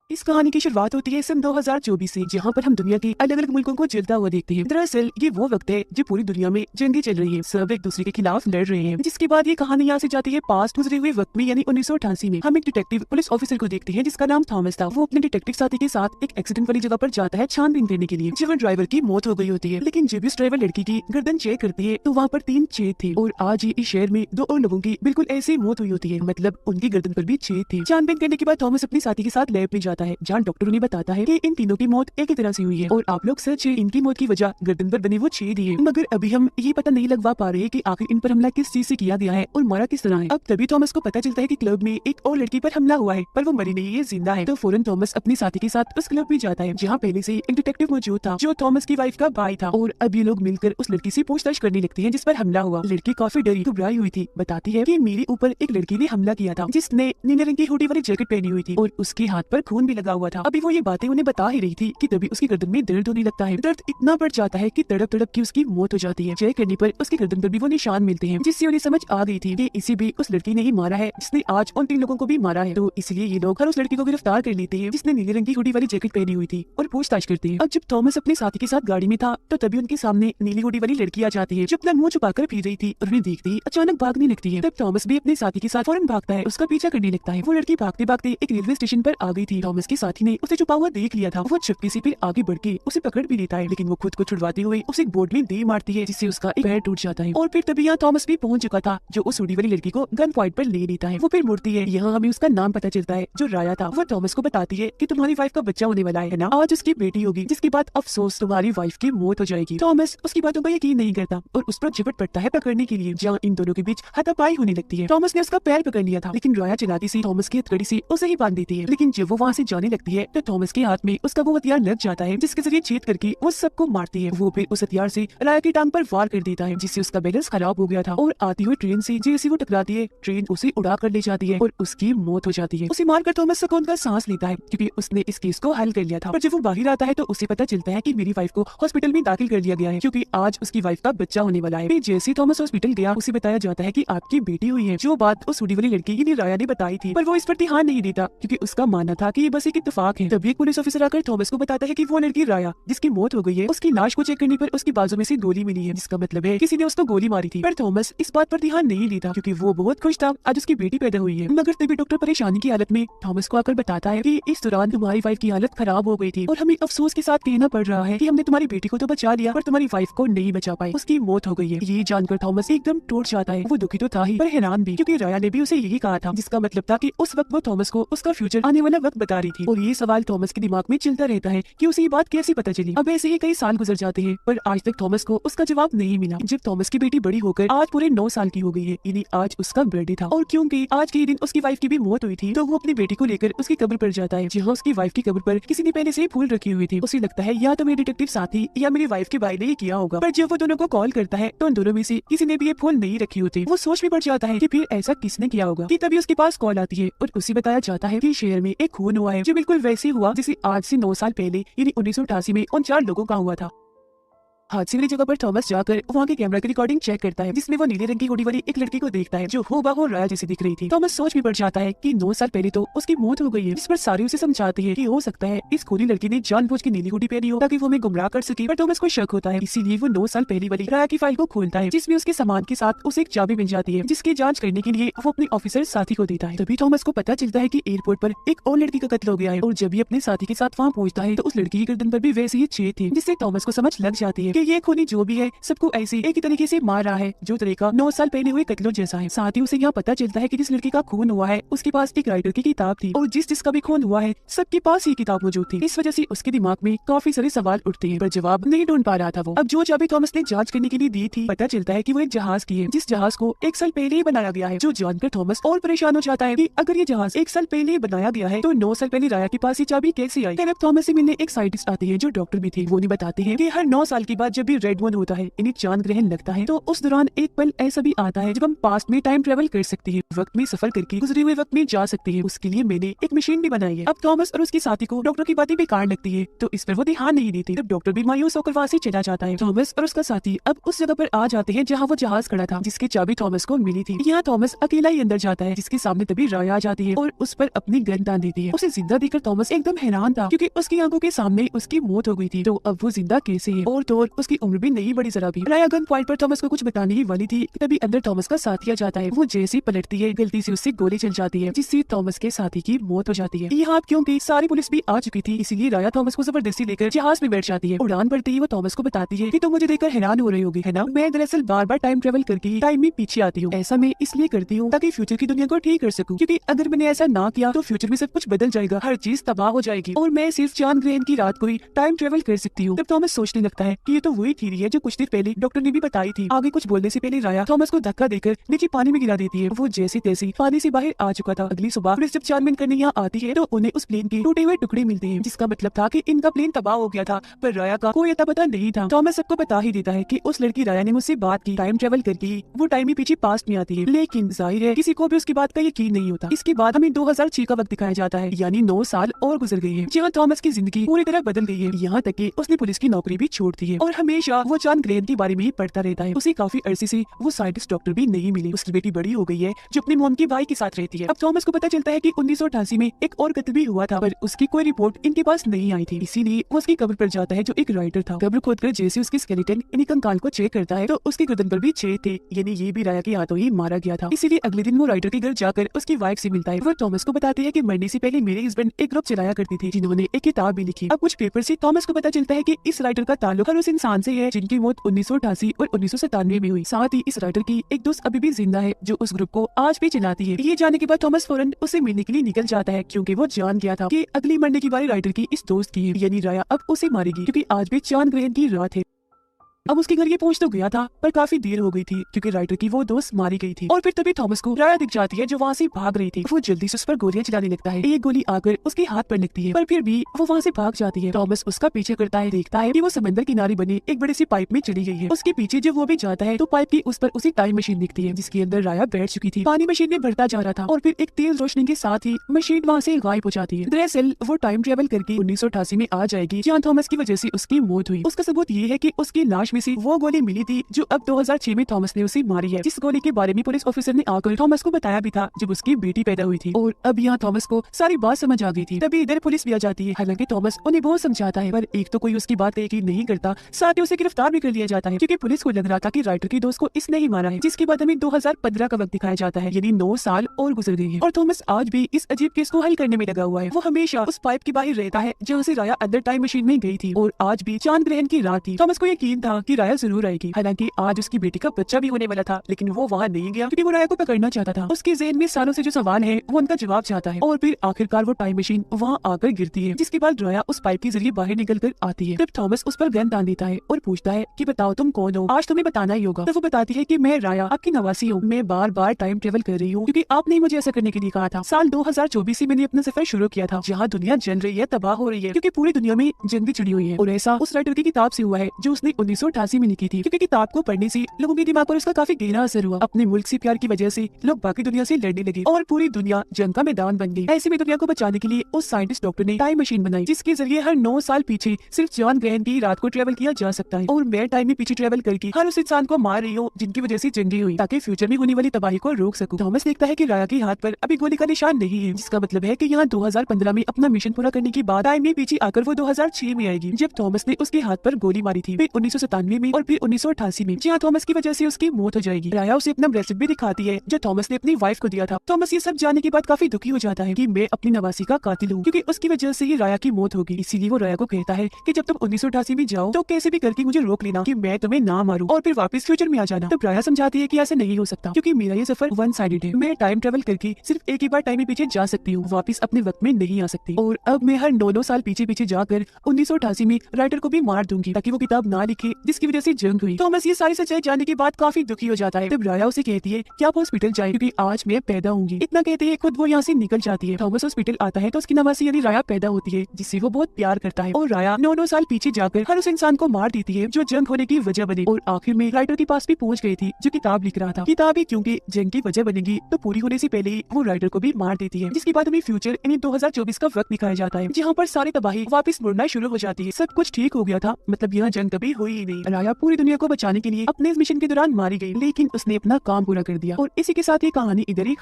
इस कहानी की शुरुआत होती है सन 2024 से, जहाँ पर हम दुनिया के अलग अलग मुल्कों को जलता हुआ देखते हैं। दरअसल ये वो वक्त है जब पूरी दुनिया में जंगें चल रही है, सब एक दूसरे के खिलाफ लड़ रहे हैं। जिसके बाद ये कहानी यहाँ से जाती है पास्ट गुजरे हुए वक्त में, यानी 1988 में। हम एक डिटेक्टिव पुलिस ऑफिसर को देखते हैं जिसका नाम थॉमस था। वो अपने डिटेक्टिव साथी के साथ एक एक्सीडेंट वाली जगह पर जाता है छानबीन करने के लिए, जहाँ ड्राइवर की मौत हो गई होती है। लेकिन जब इस ड्राइवर लड़की की गर्दन चेक करती है तो वहाँ पर 3 छेद थे, और आज ही इस शहर में 2 और लोगों की बिल्कुल ऐसी मौत हुई होती है, मतलब उनकी गर्दन पर भी छेद थे। छानबीन करने के बाद थॉमस अपने साथी के साथ लैब में जाता है, जहाँ डॉक्टर उन्हें बताता है कि इन तीनों की मौत एक ही तरह से हुई है, और आप लोग सच है, इनकी मौत की वजह गर्दन पर बने वो छेद ही है। मगर अभी हम ये पता नहीं लगवा पा रहे कि आखिर इन पर हमला किस चीज से किया गया है और मारा किस तरह है। अब तभी थॉमस को पता चलता है कि क्लब में एक और लड़की पर हमला हुआ है, पर वो मरी नहीं है, जिंदा है। तो फौरन थॉमस अपने साथी के साथ उस क्लब में जाता है, जहाँ पहले से एक डिटेक्टिव मौजूद था जो थॉमस की वाइफ का भाई था। और अब ये लोग मिलकर उस लड़की से पूछताछ करने लगते हैं जिस पर हमला हुआ। लड़की काफी डरी घबराई हुई थी, बताती है कि मेरे ऊपर एक लड़की ने हमला किया था जिसने नीले रंग की हुडी वाली जैकेट पहनी हुई थी और उसके हाथ पर खून भी लगा हुआ था। अभी वो ये बातें उन्हें बता ही रही थी कि तभी उसकी गर्दन में दर्द होने लगता है। दर्द इतना बढ़ जाता है कि तड़प तड़प की उसकी मौत हो जाती है। चेक करने पर उसकी गर्दन पर भी वो निशान मिलते हैं, जिससे उन्हें समझ आ गई थी कि इसी भी उस लड़की ने ही मारा है जिसने आज उन 3 लोगों को भी मारा है। तो इसलिए ये लोग हर उस लड़की को गिरफ्तार कर लेते हैं जिसने नीले रंग की हुडी वाली जैकेट पहनी हुई थी और पूछताछ करते हैं। अब जब थॉमस अपने साथी के साथ गाड़ी में था तो तभी उनके सामने नीली हुडी वाली लड़की आ जाती है जो अपना मुंह छुपाकर फिर रही थी, और उन्हें देखते ही अचानक भागने लगती है। तब थॉमस भी अपने साथी के साथ फौरन भागता है, उसका पीछा करने लगता है। वो लड़की भागते भागते एक रेलवे स्टेशन पर आ गई थी। थॉमस के साथी ने उसे छुपा हुआ देख लिया था। वो चुपके से फिर आगे बढ़ के उसे पकड़ भी लेता है, लेकिन वो खुद को छुड़वाते हुए उसे एक बोर्ड में दे मारती है, जिससे उसका एक पैर टूट जाता है। और फिर तभी यहाँ थॉमस भी पहुंच चुका था जो उस हुडी वाली लड़की को गन पॉइंट पर ले लेता है। वो फिर मुड़ती है, यहाँ हमें उसका नाम पता चलता है जो राया था। वो थॉमस को बताती है कि तुम्हारी वाइफ का बच्चा होने वाला है ना, आज उसकी बेटी होगी, जिसके बाद अफसोस तुम्हारी वाइफ की मौत हो जाएगी। थॉमस उसकी बातों पर यकीन नहीं करता और उस पर झपट पड़ता है पकड़ने के लिए, जहाँ इन दोनों के बीच हाथापाई होने लगती है। थॉमस ने उसका पैर पकड़ लिया था, लेकिन राया चलाती सी थॉमस की हथकड़ी से उसे ही बांध देती है। लेकिन जब वो वहाँ से जाने लगती है तो थॉमस के हाथ में उसका वो हथियार लग जाता है जिसके जरिए छेद करके वो सबको मारती है। वो फिर उस हथियार से राया की टांग पर वार कर देता है, जिससे उसका बैलेंस खराब हो गया था, और आती हुई ट्रेन से जैसे वो टकराती है, ट्रेन उसे उड़ा कर ले जाती है और उसकी मौत हो जाती है। उसे मारकर थॉमस सुकून का सांस लेता है क्योंकि उसने इस केस को हल कर लिया था। पर जब वो बाहर आता है तो उसे पता चलता है कि मेरी वाइफ को हॉस्पिटल में दाखिल कर लिया गया है क्योंकि आज उसकी वाइफ का बच्चा होने वाला है। जैसे थॉमस हॉस्पिटल गया उसे बताया जाता है कि आपकी बेटी हुई है, जो बात उस हुडी वाली लड़की की राया ने बताई थी, पर वो इस पर ध्यान नहीं देता क्योंकि उसका मानना था कि ये बस एक इत्तेफाक है। तभी एक पुलिस ऑफिसर आकर थॉमस को बताता है कि वो लड़की राया जिसकी मौत हो गई है, उसकी लाश को चेक करने पर उसकी बाजू में से गोली मिली है, जिसका मतलब है किसी ने उसको गोली मारी थी। पर थॉमस इस बात पर ध्यान नहीं देता क्योंकि वो बहुत खुश था आज उसकी बेटी पैदा हुई है। मगर तभी डॉक्टर परेशानी की हालत में थॉमस को आकर बताता है कि इस दौरान तुम्हारी वाइफ की हालत खराब हो गई थी और हमें अफसोस के साथ कहना पड़ रहा है कि हमने तुम्हारी बेटी को तो बचा लिया पर तुम्हारी वाइफ को नहीं बचा पाए, उसकी मौत हो गई है। ये जानकर थॉमस एकदम टूट जाता है। वो दुखी तो था ही पर हैरान भी, क्योंकि राया ने भी उसे यही कहा था, जिसका मतलब था कि उस वक्त वो थॉमस को उसका फ्यूचर आने वाला वक्त बता रही थी। और ये सवाल थॉमस के दिमाग में चलता रहता है कि उसे ये बात कैसे पता चली। अब ऐसे ही कई साल गुजर जाते हैं पर आज तक थॉमस को उसका जवाब नहीं मिला। जब थॉमस की बेटी बड़ी होकर आज पूरे 9 साल की हो गई है, यानी आज उसका बर्थडे था, और क्योंकि आज के दिन उसकी वाइफ की भी मौत हुई थी तो वो अपनी बेटी को लेकर उसकी कब्र पर जाता है, जहाँ उसकी वाइफ की कब्र पर किसी ने पहले से ही फूल रखी हुई थी। उसे लगता है या तो मेरे डिटेक्टिव साथी या मेरी वाइफ के भाई ने ये किया होगा। पर जब वो दोनों को कॉल करता है तो उन दोनों में से किसी ने भी ये फूल नहीं रखी होती। वो सोच में पड़ जाता है कि फिर ऐसा किसने किया होगा कि तभी उसके पास कॉल आती है और उसे बताया जाता है कि शहर में एक खून हुआ है जो बिल्कुल वैसे हुआ जैसे आज से 9 साल पहले यानी 1988 में उन 4 लोगों का हुआ था। हादसे वाली जगह पर थॉमस जाकर वहाँ के कैमरा की रिकॉर्डिंग चेक करता है, जिसमें वो नीले रंग की हुडी वाली एक लड़की को देखता है जो हूबहू राया जैसी दिख रही थी। थॉमस सोच में पड़ जाता है कि 9 साल पहले तो उसकी मौत हो गई है, जिस पर सारी उसे समझाती है कि हो सकता है इस खूनी लड़की ने जानबूझ के नीली हुडी पहनी हो ताकि वो हमें गुमराह कर सके। पर थॉमस को शक होता है, इसीलिए वो 9 साल पहले वाली राया की फाइल को खोलता है, जिसमें उसके सामान के साथ उसे एक चाबी मिल जाती है, जिसकी जाँच करने के लिए वो अपने ऑफिसर साथी को देता है। तभी थॉमस को पता चलता है कि एयरपोर्ट पर एक और लड़की का कत्ल हो गया है, और जब भी अपने साथी के साथ वहाँ पहुँचता है तो उस लड़की की गर्दन पर भी वैसे ही छेद थे, जिससे थॉमस को समझ लग जाती है कि ये खूनी जो भी है सबको ऐसे एक ही तरीके से मार रहा है जो तरीका 9 साल पहले हुए कत्लों जैसा है। साथ ही उसे यहाँ पता चलता है कि जिस लड़की का खून हुआ है उसके पास एक राइटर की किताब थी, और जिसका भी खून हुआ है सबके पास ये किताब मौजूद थी। इस वजह से उसके दिमाग में काफी सारे सवाल उठते हैं पर जवाब नहीं ढूंढ पा रहा था। वो अब जो चाबी थॉमस ने जांच करने के लिए दी थी, पता चलता है कि वो एक जहाज की है, जिस जहाज को 1 साल पहले ही बनाया गया है, जो जानकर थॉमस और परेशान हो जाता है कि अगर ये जहाज 1 साल पहले ही बनाया गया है तो 9 साल पहले राया के पास ये चाबी कैसे आई। तब थॉमस से मिलने एक साइंटिस्ट आते हैं जो डॉक्टर भी थे। वो उन्हें बताते हैं कि हर 9 साल के बाद जब भी रेड मून होता है यानी चांद ग्रहण लगता है तो उस दौरान एक पल ऐसा भी आता है जब हम पास्ट में टाइम ट्रेवल कर सकते हैं, वक्त में सफर करके गुजरे हुए वक्त में जा सकते हैं। उसके लिए मैंने एक मशीन भी बनाई है। अब थॉमस और उसके साथी को डॉक्टर की बातें बेकार लगती है तो इस पर वो ध्यान नहीं देते। तब डॉक्टर भी मायूस होकर वहाँ से चला जाता है। थॉमस और उसका साथी अब उस जगह पर आ जाते हैं जहाँ वो जहाज खड़ा था, जिसकी चाबी थॉमस को मिली थी। यहाँ थॉमस अकेला ही अंदर जाता है, जिसके सामने तभी राया आ जाती है और उस पर अपनी गन तान देती है। उसे जिंदा देखकर थॉमस एकदम हैरान था क्योंकि उसकी आंखों के सामने उसकी मौत हो गई थी। तो अब वो जिंदा कैसे है? और तो और उसकी उम्र भी नहीं बड़ी जरा भी। राया गन पॉइंट पर थॉमस को कुछ बताने ही वाली थी, तभी अंदर थॉमस का साथी आ जाता है। वो जैसे पलटती है गलती से उससे गोली चल जाती है, जिससे थॉमस के साथी की मौत हो जाती है। यहाँ क्योंकि सारी पुलिस भी आ चुकी थी, इसीलिए राया थॉमस को जबरदस्ती लेकर जहाज में बैठ जाती है। उड़ान पड़ती ही वो थॉमस को बताती है कि तुम मुझे देखकर हैरान हो रही होगी, है ना? मैं दरअसल बार बार टाइम ट्रेवल करके टाइम में पीछे आती हूँ। ऐसा मैं इसलिए करती हूँ ताकि फ्यूचर की दुनिया को ठीक कर सकूँ, क्योंकि अगर मैंने ऐसा ना किया तो फ्यूचर में सब कुछ बदल जाएगा, हर चीज तबाह हो जाएगी और मैं सिर्फ चांद ग्रहण की रात को ही टाइम ट्रेवल कर सकती हूँ। तब थॉमस सोचने लगता है कि ये तो वही थ्योरी है जो कुछ देर पहले डॉक्टर ने भी बताई थी। आगे कुछ बोलने से पहले राया थॉमस को धक्का देकर नीचे पानी में गिरा देती है। वो जैसी तैसी पानी से बाहर आ चुका था। अगली सुबह पुलिस जब छानबीन करने यहाँ आती है तो उन्हें उस प्लेन के टूटे हुए टुकड़े मिलते हैं, जिसका मतलब था कि इनका प्लेन तबाह हो गया था, पर राया का कोई अता पता नहीं था। थॉमस सबको बता ही देता है कि उस लड़की राया ने मुझसे बात की, टाइम ट्रेवल करके वो टाइम में पीछे पास्ट में आती है। लेकिन जाहिर है किसी को भी उसकी बात का यकीन नहीं होता। इसके बाद हमें 2006 का वक्त दिखाया जाता है, यानी 9 साल और गुजर गई है, जहाँ थॉमस की जिंदगी पूरी तरह बदल गई है। यहाँ तक कि उसने पुलिस की नौकरी भी छोड़ दी है और हमेशा वो चांद ग्रहण के बारे में ही पढ़ता रहता है। उसे काफी अरसे से वो साइंटिस्ट डॉक्टर भी नहीं मिली। उसकी बेटी बड़ी हो गई है जो अपने मोम के भाई के साथ रहती है। अब थॉमस को पता चलता है कि 1988 में एक और कत्ल भी हुआ था, पर उसकी कोई रिपोर्ट इनके पास नहीं आई थी। इसीलिए वो उसकी कब्र पर जाता है जो एक राइटर था। कब्र खोदकर जैसे उसकी स्केलेटन यानी कंकाल को चेक करता है तो उसकी गर्दन पर भी छेद थे, यानी ये भी राया के हाथों ही मारा गया था। इसीलिए अगले दिन वो राइटर के घर जाकर उसकी वाइफ से मिलता है। वो थॉमस को बताते हैं कि मरने से पहले मेरे हस्बैंड एक ग्रुप चलाया करती थी जिन्होंने एक किताब भी लिखी। अब कुछ पेपर से थॉमस को पता चलता है कि इस राइटर का ताल्लुक हर उस इंसान से है जिनकी मौत 1988 और 1997 में हुई। साथ ही इस राइटर की एक दोस्त अभी भी जिंदा है जो उस ग्रुप को आज भी चलाती है। ये जाने के बाद थॉमस फौरन उसे मिलने के लिए निकल जाता है, क्योंकि वो जान गया था कि अगली मरने की बारी राइटर की इस दोस्त की है, यानी राया अब उसे मारेगी, क्योंकि आज भी चांद ग्रहण की रात है। अब उसके घर ये पहुंच तो गया था पर काफी देर हो गई थी क्योंकि राइटर की वो दोस्त मारी गई थी। और फिर तभी थॉमस को राया दिख जाती है जो वहाँ से भाग रही थी। वो जल्दी से उस पर गोलियां चलाने लगता है। एक गोली आकर उसके हाथ पर लगती है, पर फिर भी वो वहाँ से भाग जाती है। थॉमस उसका पीछे करता है, देखता है कि वो समंदर किनारे बनी एक बड़ी सी पाइप में चली गई है। उसके पीछे जब वो भी जाता है तो पाइप की उस पर उसी टाइम मशीन दिखती है जिसके अंदर राया बैठ चुकी थी। पानी मशीन में भरता जा रहा था और फिर एक तेज रोशनी के साथ ही मशीन वहाँ से गायब हो जाती है। दरअसल वो टाइम ट्रेवल करके 1988 में आ जाएगी जहाँ थॉमस की वजह से उसकी मौत हुई। उसका सबूत ये है कि उसकी लाश में से वो गोली मिली थी जो अब 2006 में थॉमस ने उसे मारी है, जिस गोली के बारे में पुलिस ऑफिसर ने आकर थॉमस को बताया भी था जब उसकी बेटी पैदा हुई थी। और अब यहाँ थॉमस को सारी बात समझ आ गई थी। तभी इधर पुलिस भी आ जाती है। हालांकि थॉमस उन्हें बहुत समझाता है पर एक तो कोई उसकी बात यकीन नहीं करता, साथ ही उसे गिरफ्तार भी कर लिया जाता है क्योंकि पुलिस को लग रहा था कि राइटर की दोस्त को इसने ही मारा है। जिसके बाद हमें 2015 का वक्त दिखाया जाता है, यानी 9 साल और गुजर गई है और थॉमस आज भी इस अजीब केस को हल करने में लगा हुआ है। वो हमेशा उस पाइप के बाहर रहता है जहाँ से राया अंदर टाइम मशीन में गई थी और आज भी चांद ग्रहण की रात थी। थॉमस को यकीन था कि राया जरूर आएगी। हालांकि आज उसकी बेटी का बच्चा भी होने वाला था, लेकिन वो वहाँ नहीं गया क्योंकि वो राया को पकड़ना चाहता था। उसके ज़हन में सालों से जो सवाल है वो उनका जवाब चाहता है और फिर आखिरकार वो टाइम मशीन वहाँ आकर गिरती है, जिसके बाद राया उस पाइप के जरिए बाहर निकल कर आती है। तब थॉमस उस पर गन तान देता है और पूछता है कि बताओ तुम कौन हो, आज तुम्हें बताना ही होगा। तब वो बताती है कि मैं राया आपकी नवासी हूँ, मैं बार बार टाइम ट्रेवल कर रही हूँ क्योंकि आपने मुझे ऐसा करने के लिए कहा था। साल 2024 से मैंने अपना सफर शुरू किया था जहाँ दुनिया जल रही है, तबाह हो रही है क्योंकि पूरी दुनिया में जंग भी छिड़ी हुई है। और ऐसा उस राइटर की किताब से हुआ है जो उसने 1988 में लिखी थी, क्योंकि किताब को पढ़ने से लोगों के दिमाग पर उसका काफी गहरा असर हुआ। अपने मुल्क से प्यार की वजह से लोग बाकी दुनिया से लड़ने लगे और पूरी दुनिया जंग का मैदान बन गई। ऐसे में दुनिया को बचाने के लिए उस साइंटिस्ट डॉक्टर ने टाइम मशीन बनाई जिसके जरिए हर 9 साल पीछे सिर्फ चांद ग्रहण की रात को ट्रेवल किया जा सकता है। और मैं टाइम में पीछे ट्रेवल करके हर उस इंसान को मार रही हूँ जिनकी वजह से जंगी हुई, ताकि फ्यूचर में होने वाली तबाही को रोक सकूं। थॉमस देखता है कि राया के हाथ पर अभी गोली का निशान नहीं है, जिसका मतलब है कि यहाँ 2015 में अपना मिशन पूरा करने के बाद टाइम में पीछे आकर वो 2006 में आएगी जब थॉमस ने उसके हाथ पर गोली मारी थी, फिर 1997 में और फिर 1988 में, जहाँ थॉमस की वजह से उसकी मौत हो जाएगी। राया उसे अपना ब्रेसलेट भी दिखाती है जो थॉमस ने अपनी वाइफ को दिया था। थॉमस ये सब जानने के बाद काफी दुखी हो जाता है कि मैं अपनी नवासी का कातिल हूँ क्योंकि उसकी वजह से ही राया की मौत होगी। इसीलिए वो राया को कहता है कि जब तुम 1988 में जाओ तो कैसे भी करके मुझे रोक लेना कि मैं तुम्हें ना मारूं और फिर वापस फ्यूचर में आ जाना। तब राया समझाती है कि ऐसा नहीं हो सकता क्योंकि मेरा ये सफर वन साइडेड है। मैं टाइम ट्रेवल करके सिर्फ एक ही बार टाइम में पीछे जा सकती हूँ, वापस अपने वक्त में नहीं आ सकती। और अब मैं हर 9 साल पीछे जाकर 1988 में राइटर को भी मार दूंगी ताकि वो किताब ना लिखे जिसकी वजह से जंग हुई। थॉमस ये सारी सच्चाई जानने के बाद काफी दुखी हो जाता है। तब राया उसे कहती है कि आप हॉस्पिटल जाए क्योंकि आज मैं पैदा होंगी। इतना कहते हैं खुद वो यहाँ से निकल जाती है। थॉमस हॉस्पिटल आता है तो उसकी नवासी यानी राया पैदा होती है, जिससे वो बहुत प्यार करता है। और राया 9 साल पीछे जाकर हर उस इंसान को मार देती है जो जंग होने की वजह बने। और आखिर में राइटर के पास भी पहुंच गई थी जो किताब लिख रहा था। किताब ही क्योंकि जंग की वजह बनेगी तो पूरी होने से पहले ही वो राइटर को भी मार देती है। जिसके बाद हमें फ्यूचर यानी 2024 का वक्त दिखाया जाता है, जहाँ पर सारी तबाही वापस मुड़ना शुरू हो जाती है। सब कुछ ठीक हो गया था, मतलब यहाँ जंग कभी हुई ही नहीं। राया पूरी दुनिया को बचाने के लिए अपने इस मिशन के दौरान मारी गई, लेकिन उसने अपना काम पूरा कर दिया। और इसी के साथ ये कहानी इधर ही